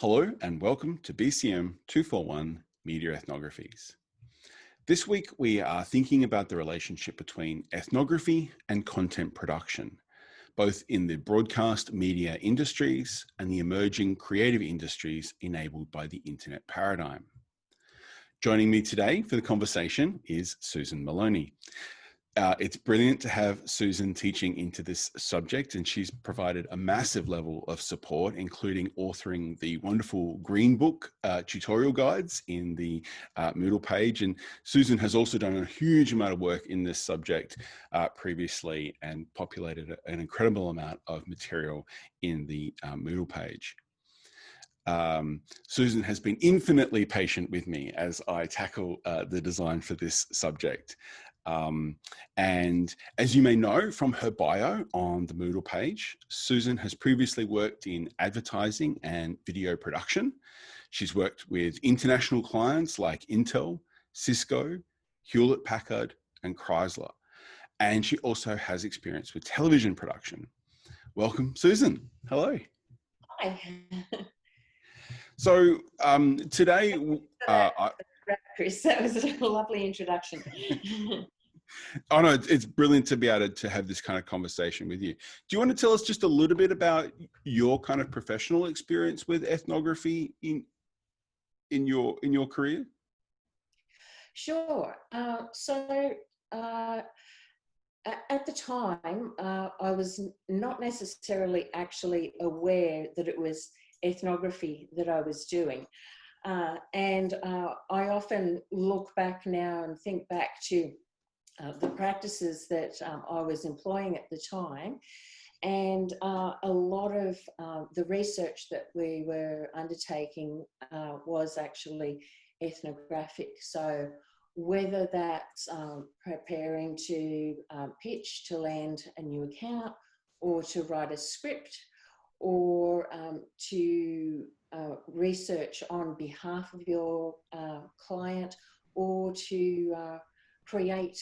Hello and welcome to BCM241 Media Ethnographies. This week we are thinking about the relationship between ethnography and content production, both in the broadcast media industries and the emerging creative industries enabled by the internet paradigm. Joining me today for the conversation is Susan Maloney. It's brilliant to have Susan teaching into this subject, and she's provided a massive level of support, including authoring the wonderful Green Book tutorial guides in the Moodle page. And Susan has also done a huge amount of work in this subject previously and populated an incredible amount of material in the Moodle page. Susan has been infinitely patient with me as I tackle the design for this subject. And as you may know from her bio on the Moodle page, Susan has previously worked in advertising and video production. She's worked with international clients like Intel, Cisco, Hewlett-Packard, and Chrysler. And she also has experience with television production. Welcome, Susan. Hello. Hi. So today, Chris, that was a lovely introduction. Oh no, it's brilliant to be able to have this kind of conversation with you. Do you want to tell us just a little bit about your kind of professional experience with ethnography in your career? Sure. At the time, I was not necessarily actually aware that it was ethnography that I was doing. And I often look back now and think back to the practices that I was employing at the time, and a lot of the research that we were undertaking was actually ethnographic. So whether that's preparing to pitch to land a new account, or to write a script, or to research on behalf of your client, or to create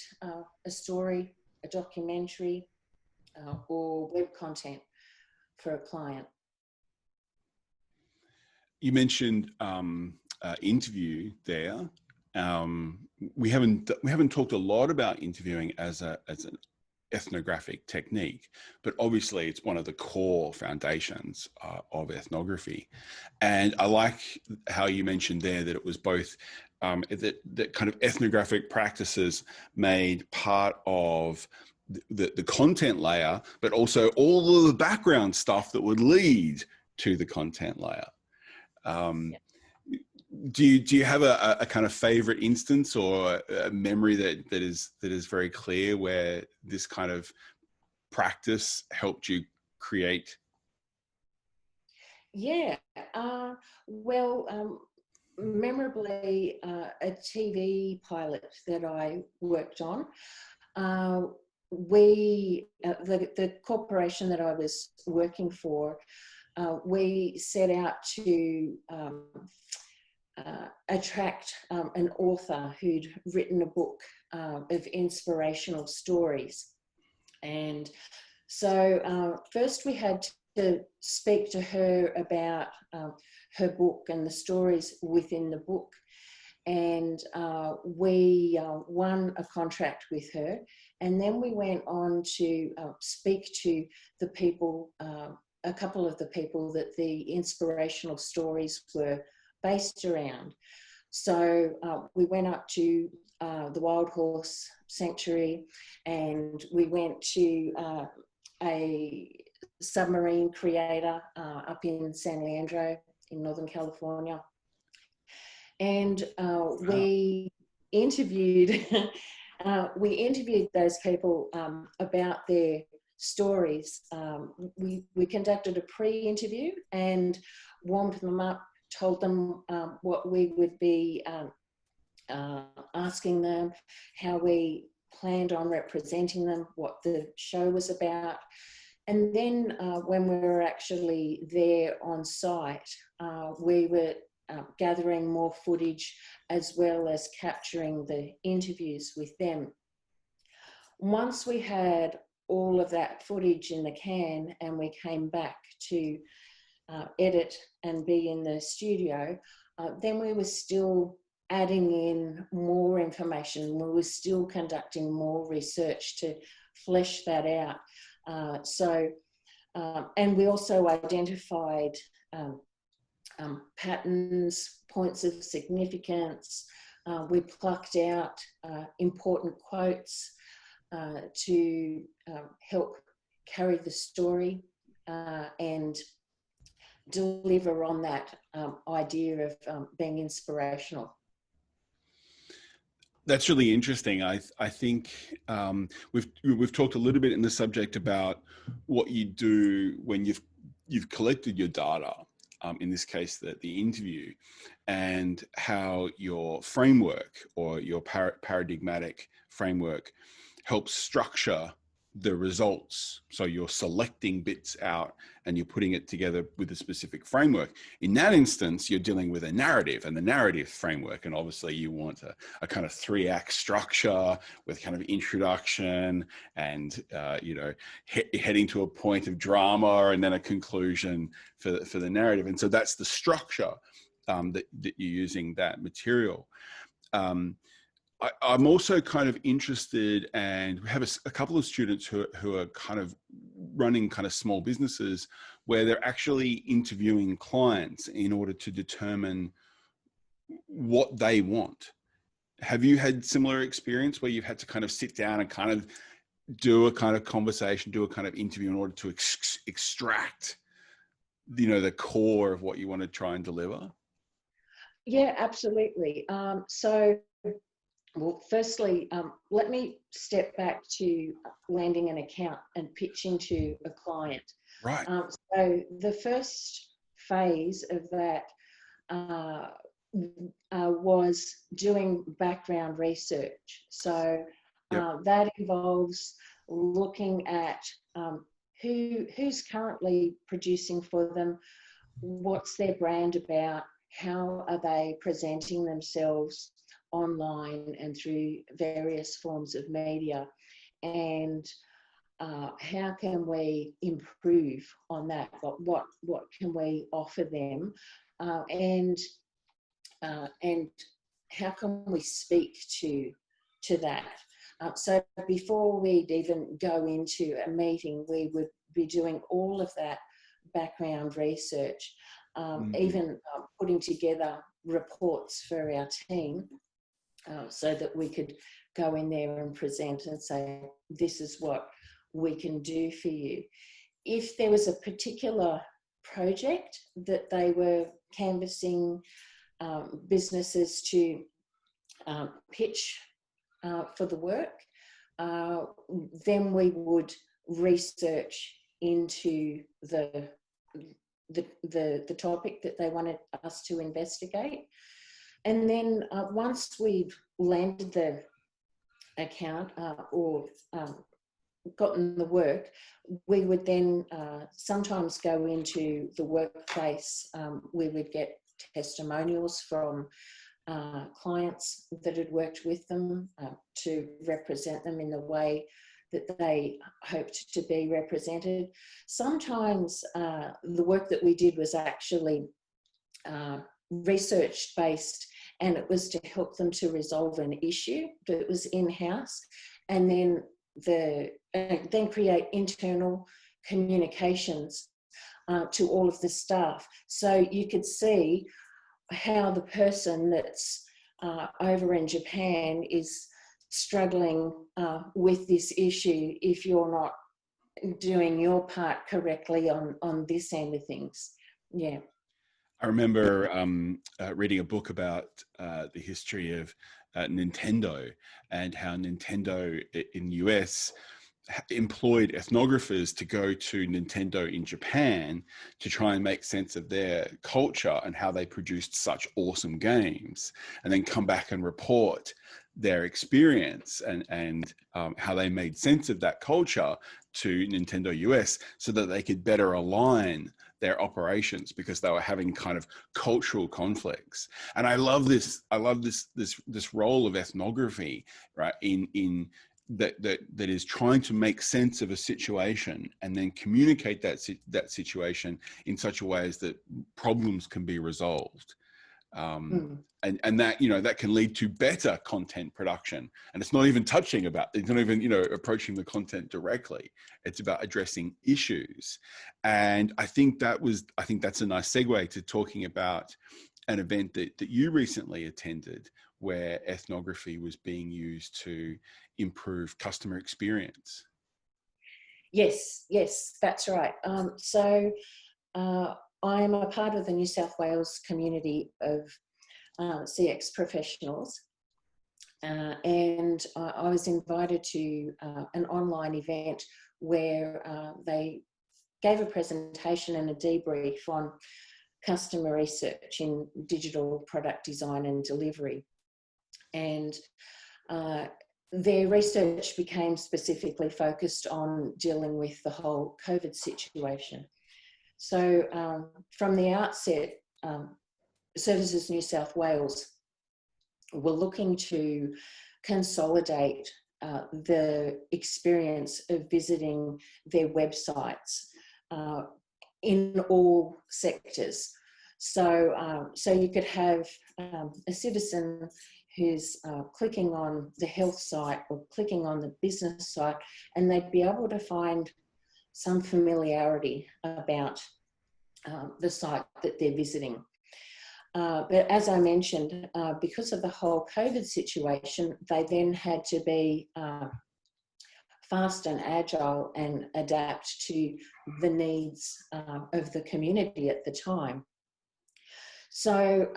a story, a documentary, or web content for a client. You mentioned interview there. We haven't talked a lot about interviewing as an ethnographic technique, but obviously it's one of the core foundations of ethnography. And I like how you mentioned there that it was both that kind of ethnographic practices made part of the content layer, but also all of the background stuff that would lead to the content layer. Do you have a kind of favorite instance or a memory that is very clear where this kind of practice helped you create? Yeah, memorably, a TV pilot that I worked on, the corporation that I was working for, we set out to attract an author who'd written a book of inspirational stories. And so first we had to speak to her about her book and the stories within the book. And we won a contract with her. And then we went on to speak to the people, a couple of the people that the inspirational stories were based around. So we went up to the Wild Horse Sanctuary, and we went to a submarine creator up in San Leandro in Northern California. And we interviewed those people about their stories. We conducted a pre-interview and warmed them up, told them what we would be asking them, how we planned on representing them, what the show was about. And then when we were actually there on site, we were gathering more footage as well as capturing the interviews with them. Once we had all of that footage in the can and we came back to edit and be in the studio, then we were still adding in more information. We were still conducting more research to flesh that out. And we also identified patterns, points of significance. We plucked out important quotes to help carry the story and deliver on that idea of being inspirational. That's really interesting. I think we've talked a little bit in the subject about what you do when you've collected your data, in this case the interview, and how your framework or your paradigmatic framework helps structure the results. So you're selecting bits out and you're putting it together with a specific framework. In that instance, you're dealing with a narrative and the narrative framework. And obviously you want a kind of 3-act structure with kind of introduction and, heading to a point of drama and then a conclusion for the narrative. And so that's the structure that you're using that material. I'm also kind of interested, and we have a couple of students who are kind of running kind of small businesses where they're actually interviewing clients in order to determine what they want. Have you had similar experience where you've had to kind of sit down and kind of do a kind of conversation, do a kind of interview in order to extract, the core of what you want to try and deliver? Yeah, absolutely. Well, firstly, let me step back to landing an account and pitching to a client. Right. So the first phase of that was doing background research. So that involves looking at who's currently producing for them, what's their brand about, how are they presenting themselves online and through various forms of media, and how can we improve on that? What can we offer them, and how can we speak to that? So before we'd even go into a meeting, we would be doing all of that background research, even putting together reports for our team. So that we could go in there and present and say, this is what we can do for you. If there was a particular project that they were canvassing businesses to pitch for the work, then we would research into the topic that they wanted us to investigate. And then once we've landed the account or gotten the work, we would then sometimes go into the workplace. We would get testimonials from clients that had worked with them to represent them in the way that they hoped to be represented. Sometimes the work that we did was actually research-based, and it was to help them to resolve an issue that was in-house, and then create internal communications to all of the staff. So you could see how the person that's over in Japan is struggling with this issue if you're not doing your part correctly on this end of things. Yeah. I remember reading a book about the history of Nintendo and how Nintendo in the US employed ethnographers to go to Nintendo in Japan to try and make sense of their culture and how they produced such awesome games, and then come back and report their experience and how they made sense of that culture to Nintendo US so that they could better align their operations, because they were having kind of cultural conflicts. And I love this role of ethnography, right, in that is trying to make sense of a situation and then communicate that situation in such a way as that problems can be resolved. And that, that can lead to better content production. And it's not even it's not even, approaching the content directly. It's about addressing issues. And I think that's a nice segue to talking about an event that you recently attended, where ethnography was being used to improve customer experience. Yes, that's right. So I am a part of the New South Wales community of CX professionals, and I was invited to an online event where they gave a presentation and a debrief on customer research in digital product design and delivery. And their research became specifically focused on dealing with the whole COVID situation. So from the outset, Services New South Wales were looking to consolidate the experience of visiting their websites in all sectors. So you could have a citizen who's clicking on the health site or clicking on the business site, and they'd be able to find some familiarity about the site that they're visiting. But as I mentioned, because of the whole COVID situation, they then had to be fast and agile and adapt to the needs of the community at the time. So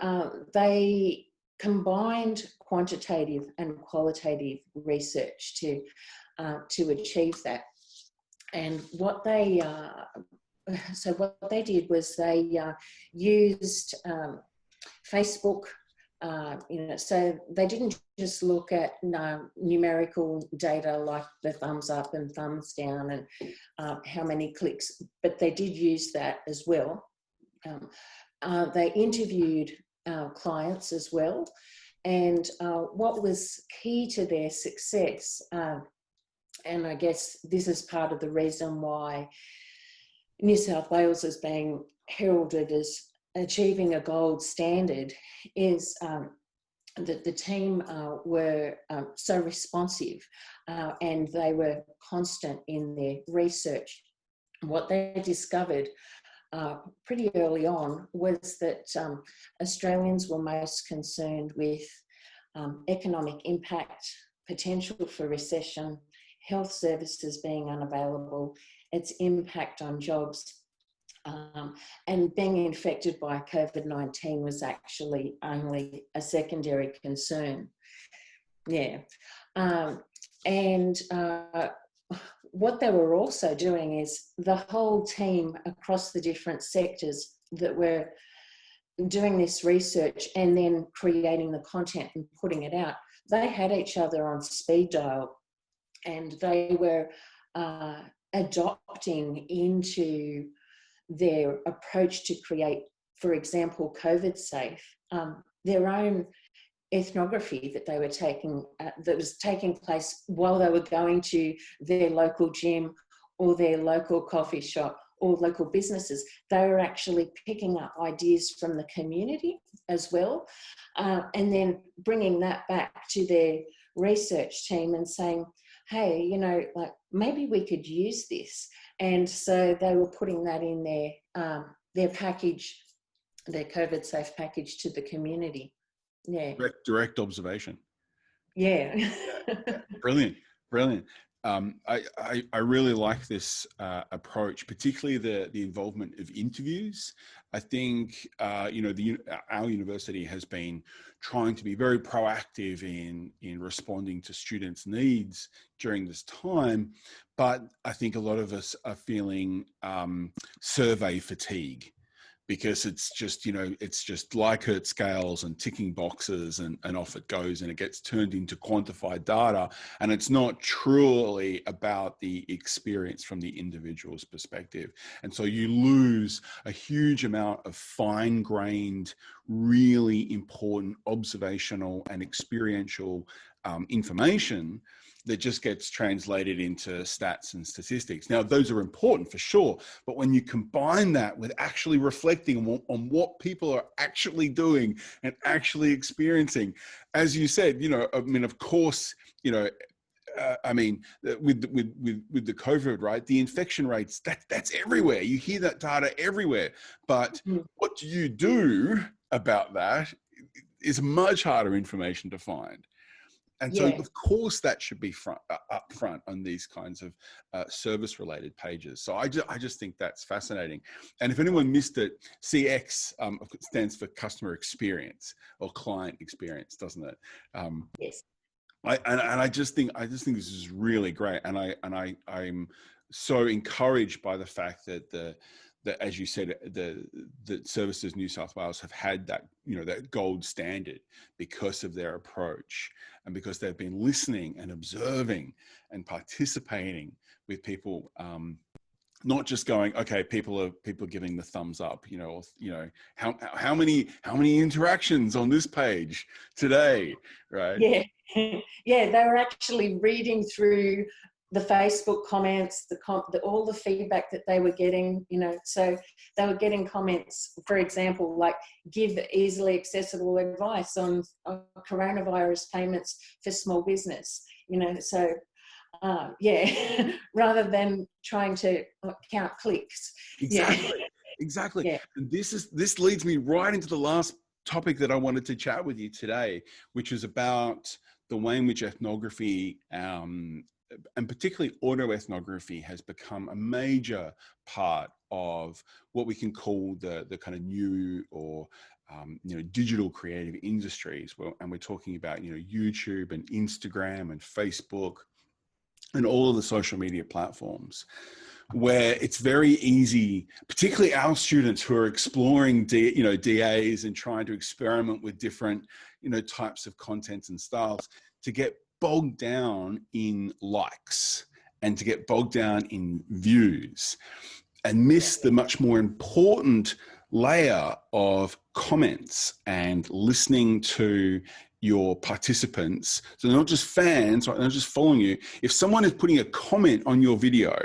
they combined quantitative and qualitative research to achieve that. And what they did was they used Facebook. So they didn't just look at numerical data like the thumbs up and thumbs down and how many clicks, but they did use that as well. They interviewed clients as well, and what was key to their success, and I guess this is part of the reason why New South Wales is being heralded as achieving a gold standard, is that the team were so responsive and they were constant in their research. What they discovered pretty early on was that Australians were most concerned with economic impact, potential for recession, health services being unavailable, its impact on jobs, and being infected by COVID-19 was actually only a secondary concern. Yeah. What they were also doing is the whole team across the different sectors that were doing this research and then creating the content and putting it out, they had each other on speed dial, and they were adopting into their approach to create, for example, COVID safe, their own ethnography that they were taking, that was taking place while they were going to their local gym or their local coffee shop or local businesses. They were actually picking up ideas from the community as well, and then bringing that back to their research team and saying, hey, like maybe we could use this. And so they were putting that in their package, their COVID safe package to the community. Yeah. Direct observation. Yeah. Brilliant. I really like this approach, particularly the involvement of interviews. I think our university has been trying to be very proactive in responding to students' needs during this time, but I think a lot of us are feeling survey fatigue, because it's just Likert scales and ticking boxes and off it goes, and it gets turned into quantified data, and it's not truly about the experience from the individual's perspective. And so you lose a huge amount of fine-grained, really important observational and experiential information that just gets translated into stats and statistics. Now, those are important for sure, but when you combine that with actually reflecting on what people are actually doing and actually experiencing, as you said, you know, I mean, of course, you know, I mean, with the COVID, right? The infection rates, that's everywhere. You hear that data everywhere. But what do you do about that is much harder information to find. And so, of course, that should be up front on these kinds of service-related pages. So I just think that's fascinating. And if anyone missed it, CX stands for customer experience or client experience, doesn't it? Yes. I just think this is really great, and I'm so encouraged by the fact that as you said, the Services New South Wales have had that, you know, that gold standard because of their approach and because they've been listening and observing and participating with people. Not just going, okay, people are giving the thumbs up, you know, or, you know, how many interactions on this page today, right? Yeah, yeah, they were actually reading through the Facebook comments, all the feedback that they were getting, you know. So they were getting comments, for example, like give easily accessible advice on coronavirus payments for small business, you know. So yeah, rather than trying to count clicks. Exactly. Yeah. Exactly. Yeah. And this leads me right into the last topic that I wanted to chat with you today, which is about the way in which ethnography, and particularly autoethnography, has become a major part of what we can call the kind of new or you know, digital creative industries. Well, and we're talking about, you know, YouTube and Instagram and Facebook and all of the social media platforms, where it's very easy, particularly our students who are exploring DAs and trying to experiment with different, you know, types of content and styles, to get bogged down in likes and to get bogged down in views and miss the much more important layer of comments and listening to your participants. So they're not just fans, right? They're not just following you. If someone is putting a comment on your video,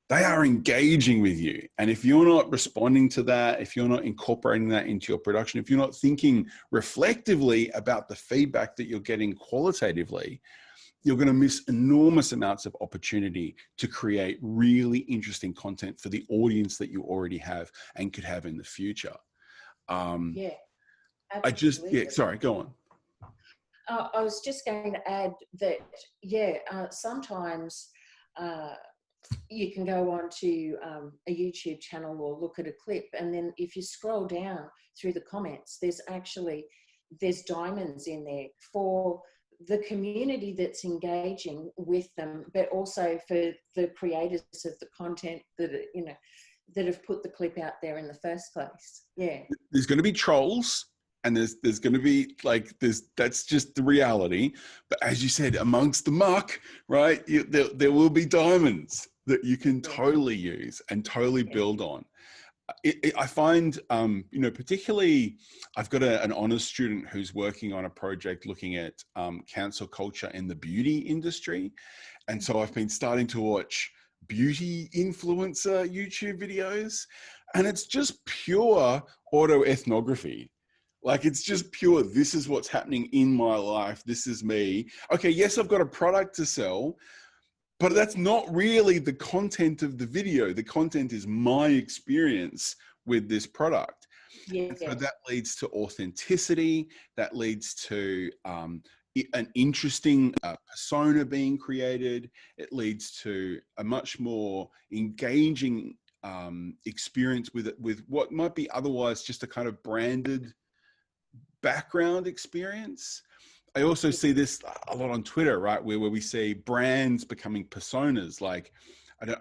they are engaging with you. And if you're not responding to that, if you're not incorporating that into your production, if you're not thinking reflectively about the feedback that you're getting qualitatively, you're going to miss enormous amounts of opportunity to create really interesting content for the audience that you already have and could have in the future. Yeah, absolutely. Sorry, go on. I was just going to add that, yeah, sometimes you can go on to a YouTube channel or look at a clip, and then if you scroll down through the comments, there's diamonds in there for the community that's engaging with them, but also for the creators of the content that, you know, that have put the clip out there in the first place. Yeah. There's going to be trolls, and there's going to be like that's just the reality. But as you said, amongst the muck, right, there will be diamonds that you can totally use and totally build on. I find, you know, particularly, I've got an honours student who's working on a project looking at cancel culture in the beauty industry. And so I've been starting to watch beauty influencer YouTube videos, and it's just pure autoethnography. Like, it's just pure, this is what's happening in my life. This is me. Okay, yes, I've got a product to sell, but that's not really the content of the video. The content is my experience with this product. Yeah. And so that leads to authenticity. That leads to an interesting persona being created. It leads to a much more engaging experience with what might be otherwise just a kind of branded background experience. I also see this a lot on Twitter, right? Where we see brands becoming personas. Like,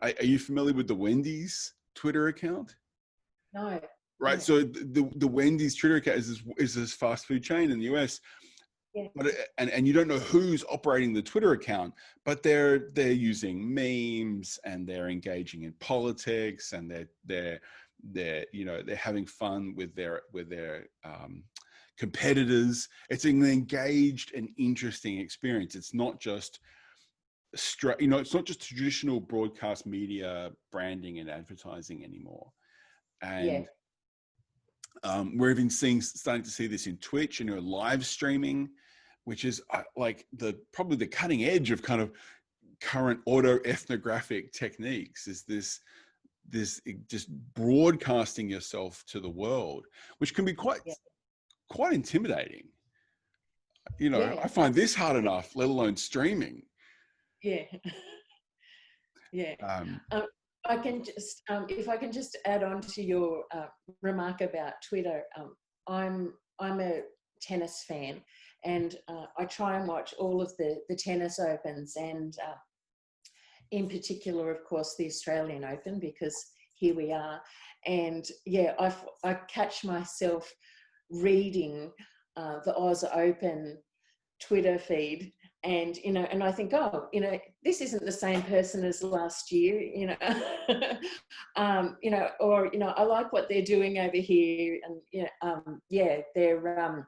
are you familiar with the Wendy's Twitter account? No. Right. No. So the Wendy's Twitter account is this fast food chain in the US. Yeah. But and you don't know who's operating the Twitter account, but they're using memes and they're engaging in politics and they're you know, they're having fun with their competitors. It's an engaged and interesting experience. It's not just it's not just traditional broadcast media branding and advertising anymore. Yeah. And we're even starting to see this in Twitch, live streaming, which is like probably the cutting edge of kind of current auto ethnographic techniques, is this just broadcasting yourself to the world, which can be quite intimidating. I find this hard enough, let alone streaming. Yeah. Yeah. I can just, if I can just add on to your remark about Twitter, I'm a tennis fan, and I try and watch all of the tennis opens, and in particular, of course, the Australian Open, because here we are. And yeah, I catch myself reading the Oz Open Twitter feed, and and I think, oh, this isn't the same person as last year, or I like what they're doing over here, and they're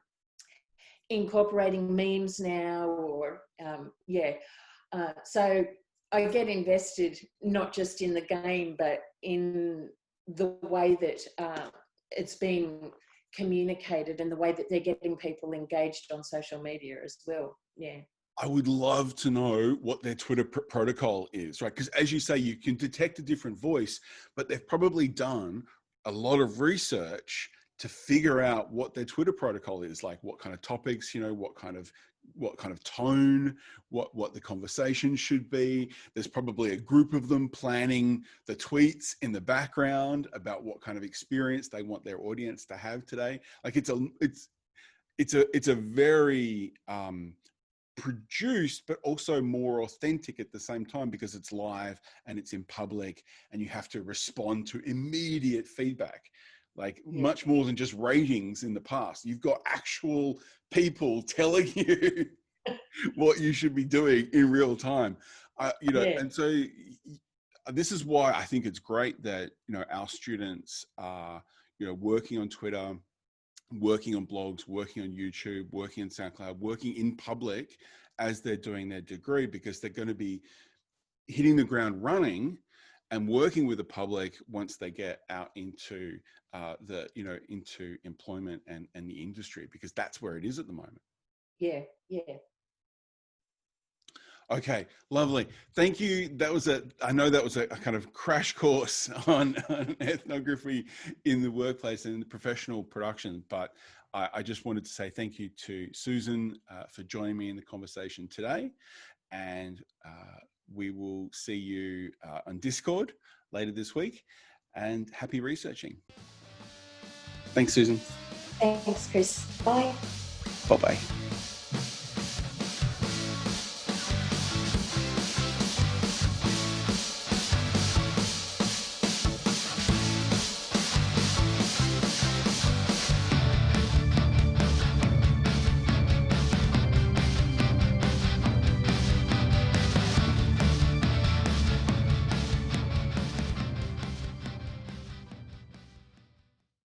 incorporating memes now, or so I get invested not just in the game, but in the way that it's being communicated and the way that they're getting people engaged on social media as well. Yeah. I would love to know what their Twitter protocol is, right? Because as you say, you can detect a different voice, but they've probably done a lot of research to figure out what their Twitter protocol is, like what kind of topics, what kind of tone, what the conversation should be. There's probably a group of them planning the tweets in the background about what kind of experience they want their audience to have today. Like it's a very produced, but also more authentic at the same time, because it's live and it's in public, and you have to respond to immediate feedback. Like much more than just ratings in the past. You've got actual people telling you what you should be doing in real time. And so this is why I think it's great that, our students are, working on Twitter, working on blogs, working on YouTube, working on SoundCloud, working in public as they're doing their degree, because they're going to be hitting the ground running and working with the public once they get out into into employment and the industry, because that's where it is at the moment. Yeah. Okay, lovely. Thank you. I know that was a kind of crash course on ethnography in the workplace and in the professional production, but I just wanted to say thank you to Susan for joining me in the conversation today. And we will see you on Discord later this week, and happy researching. Thanks, Susan. Thanks, Chris. Bye. Bye-bye.